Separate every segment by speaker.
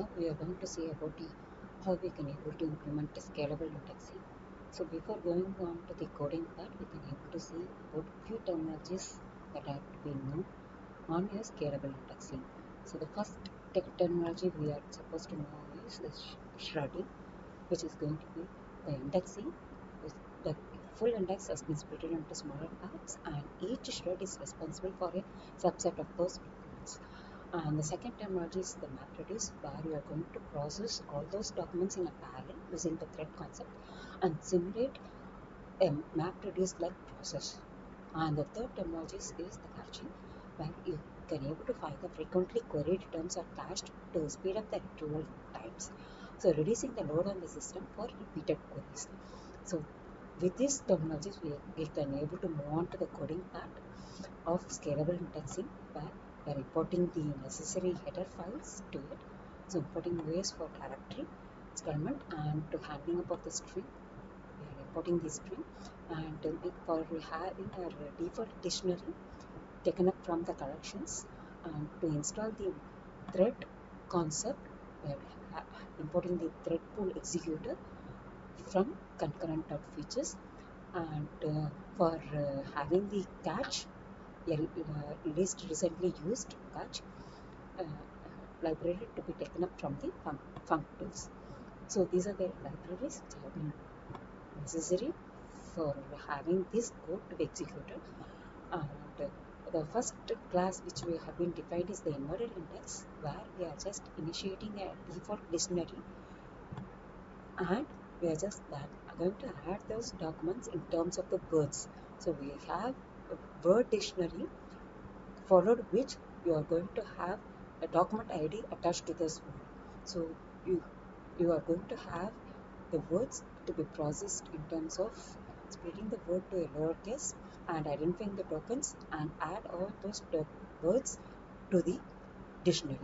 Speaker 1: Now we are going to see about how we can able to implement scalable indexing. So before going on to the coding part, we can able to see about few terminologies that have to be known on a scalable indexing. So the first terminology we are supposed to know is the shredding, which is going to be the indexing. The full index has been split into smaller parts, and each shred is responsible for a subset of those documents. And the second terminology is the map reduce, where you are going to process all those documents in a parallel using the thread concept and simulate a map reduce like process. And the third terminology is the caching, where you can able to find the frequently queried terms are cached to speed up the retrieval times. So reducing the load on the system for repeated queries. So with these terminologies, we can able to move on to the coding part of scalable indexing, where we are importing the necessary header files to it. So importing ways for directory, experiment, and to handling up of the string. We are importing the string, and for having a default dictionary taken up from the collections, and to install the thread concept, we are importing the thread pool executor from concurrent.features, and for having the catch, least recently used catch library to be taken up from the functools. So these are the libraries which have been necessary for having this code to be executed. And the first class which we have been defined is the embedded index, where we are just initiating a default dictionary, and we are just going to add those documents in terms of the words. So we have a word dictionary, followed which you are going to have a document ID attached to this word. So you are going to have the words to be processed in terms of splitting the word to a lowercase and identifying the tokens, and add all those words to the dictionary.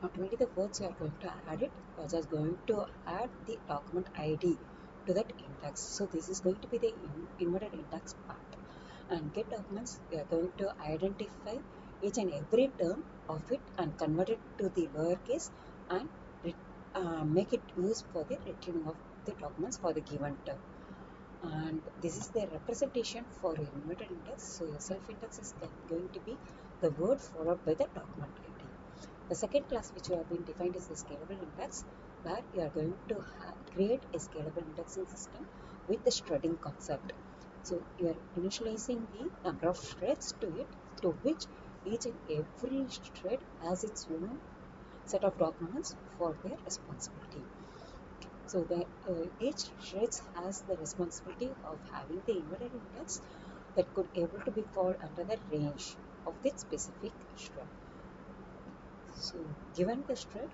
Speaker 1: Not only the words you are going to add it, you are just going to add the document ID to that index. So this is going to be the embedded index part. And get documents, we are going to identify each and every term of it and convert it to the lowercase and make it used for the retrieving of the documents for the given term. And this is the representation for a embedded index. So your self-index is going to be the word followed by the document ID. The second class which you have been defined is the scalable index, where you are going to create a scalable indexing system with the shredding concept. So you are initializing the number of shreds to it, to which each and every shred has its own set of documents for their responsibility. So each shred has the responsibility of having the embedded index that could able to be fall under the range of the specific shred. So given the shred,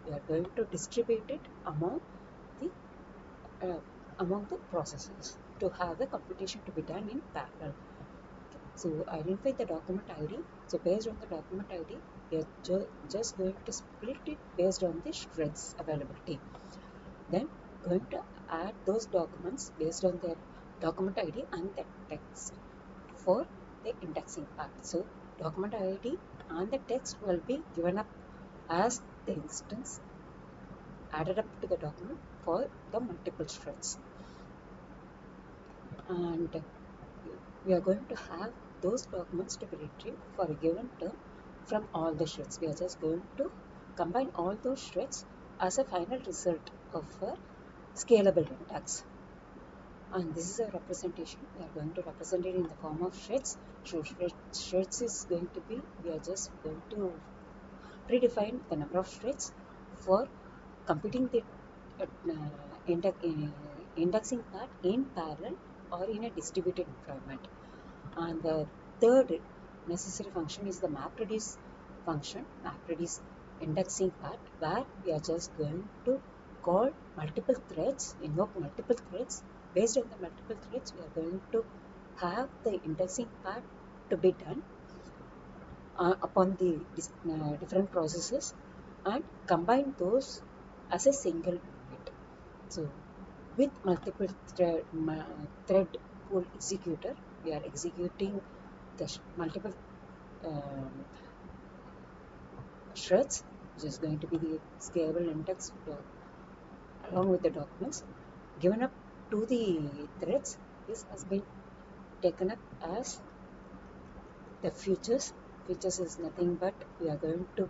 Speaker 1: we are going to distribute it among the processes to have the computation to be done in parallel. So identify the document ID. So based on the document ID, we are just going to split it based on the shreds availability. Then going to add those documents based on their document ID and the text for the indexing part. So document ID and the text will be given up as the instance added up to the document for the multiple shreds. And we are going to have those documents to be retrieved for a given term from all the shreds. We are just going to combine all those shreds as a final result of a scalable index. And this is a representation. We are going to represent it in the form of shreds. So shreds is going to be, we are just going to predefine the number of shreds for computing the indexing part in parallel or in a distributed environment. And the third necessary function is the map reduce function, map reduce indexing part, where we are just going to call multiple threads, invoke multiple threads. Based on the multiple threads, we are going to have the indexing part to be done upon the different processes and combine those as a single unit. So with multiple thread pool executor, we are executing the multiple shreds which is going to be the scalable index along with the documents given up to the threads. This has been taken up as the features. Features is nothing but we are going to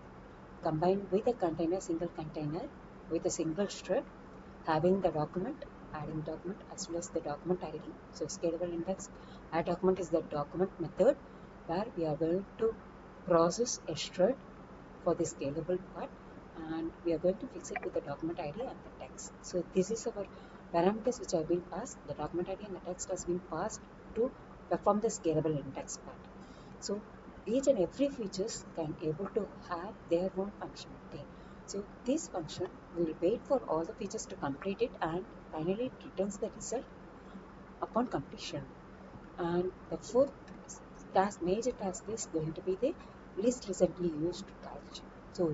Speaker 1: combine with a container, single container with a single thread having the document, adding document as well as the document ID. So scalable index add document is the document method where we are going to process a thread for the scalable part, and we are going to fix it with the document ID and the text. So this is our parameters which have been passed. The document ID and the text has been passed to perform the scalable index part. So each and every features can able to have their own functionality. So this function will wait for all the features to complete it, and finally it returns the result upon completion. And the fourth major task is going to be the least recently used cache. So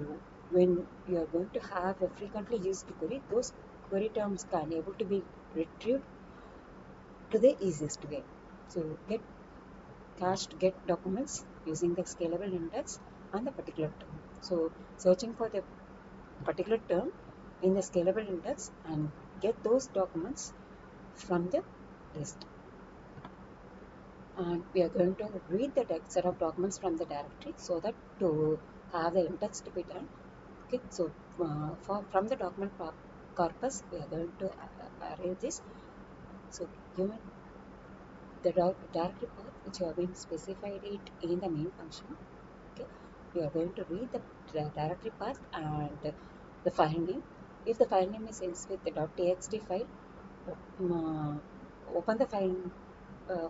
Speaker 1: when you are going to have a frequently used query, those query terms can able to be retrieved to the easiest way. So get cached get documents using the scalable index and the particular term. So searching for the particular term in the scalable index and get those documents from the list. And we are going to read the set of documents from the directory so that to have the index to be done. Okay, so from the document corpus, we are going to arrange this. So given the directory path which you have been specified it in the main function, okay, we are going to read the directory path and the file name. If the file name is with the .txt file, open the file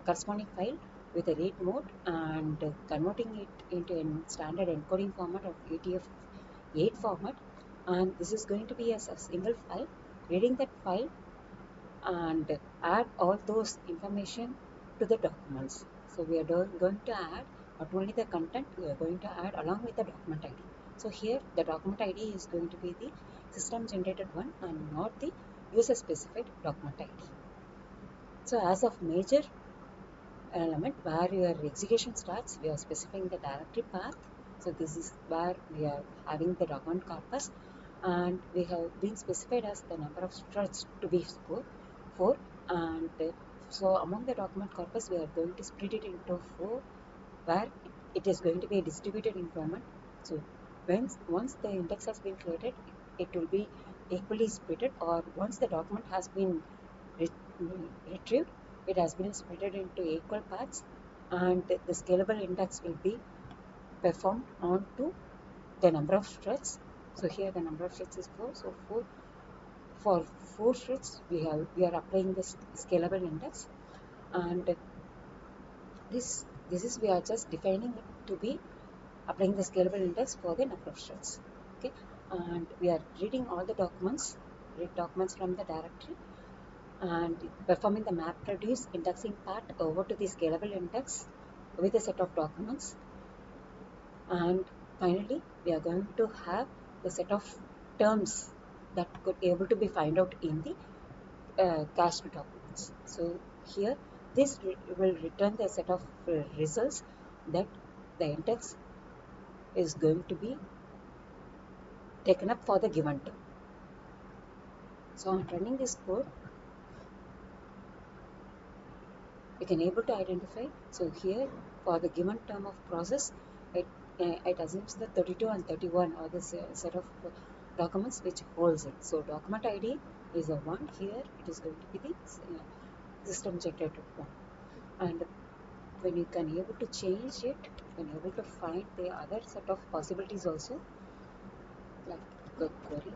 Speaker 1: corresponding file with a read mode and converting it into a standard encoding format of UTF-8 format, and this is going to be as a single file. Reading that file and add all those information to the documents. So we are going to add not only the content, we are going to add along with the document ID. So here the document ID is going to be the system generated one and not the user specified document ID. So as of major element where your execution starts, we are specifying the directory path. So this is where we are having the document corpus, and we have been specified as the number of threads to be scored 4, and so among the document corpus we are going to split it into 4 where it is going to be a distributed environment. So once the index has been created, it will be equally splitted, or once the document has been retrieved, it has been split into equal parts, and the scalable index will be performed on to the number of threads. So here the number of threads is 4. So for 4 threads we are applying this scalable index, and this is we are just defining it to be applying the scalable index for the number of threads. Okay, and we are reading all the read documents from the directory and performing the map reduce indexing part over to the scalable index with a set of documents, and finally we are going to have the set of terms that could able to be find out in the cached documents. So here this will return the set of results that the index is going to be taken up for the given term. So on running this code, we can able to identify. So here for the given term of process, it assumes the 32 and 31 are the set of documents which holds it. So document ID is a 1. Here it is going to be the system generated 1. And when you can able to change it, when you able to find the other set of possibilities also, like the query.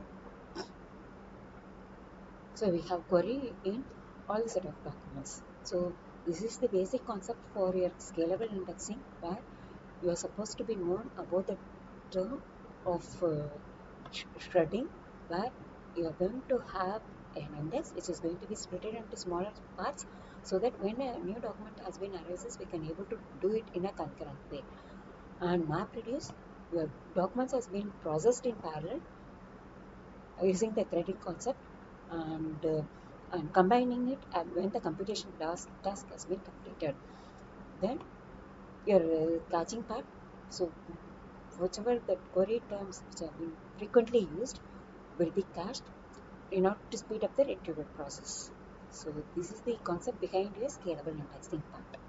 Speaker 1: So we have query in all the set of documents. So this is the basic concept for your scalable indexing, where you are supposed to be known about the term of shredding, where you are going to have an index which is going to be split into smaller parts, so that when a new document has been arises, we can able to do it in a concurrent way. And map reduce, your documents has been processed in parallel using the threading concept, and combining it, and when the computation task has been completed, then your catching part. So whichever the query terms which have been frequently used will be cached in order to speed up the retrieval process. So this is the concept behind a scalable indexing part.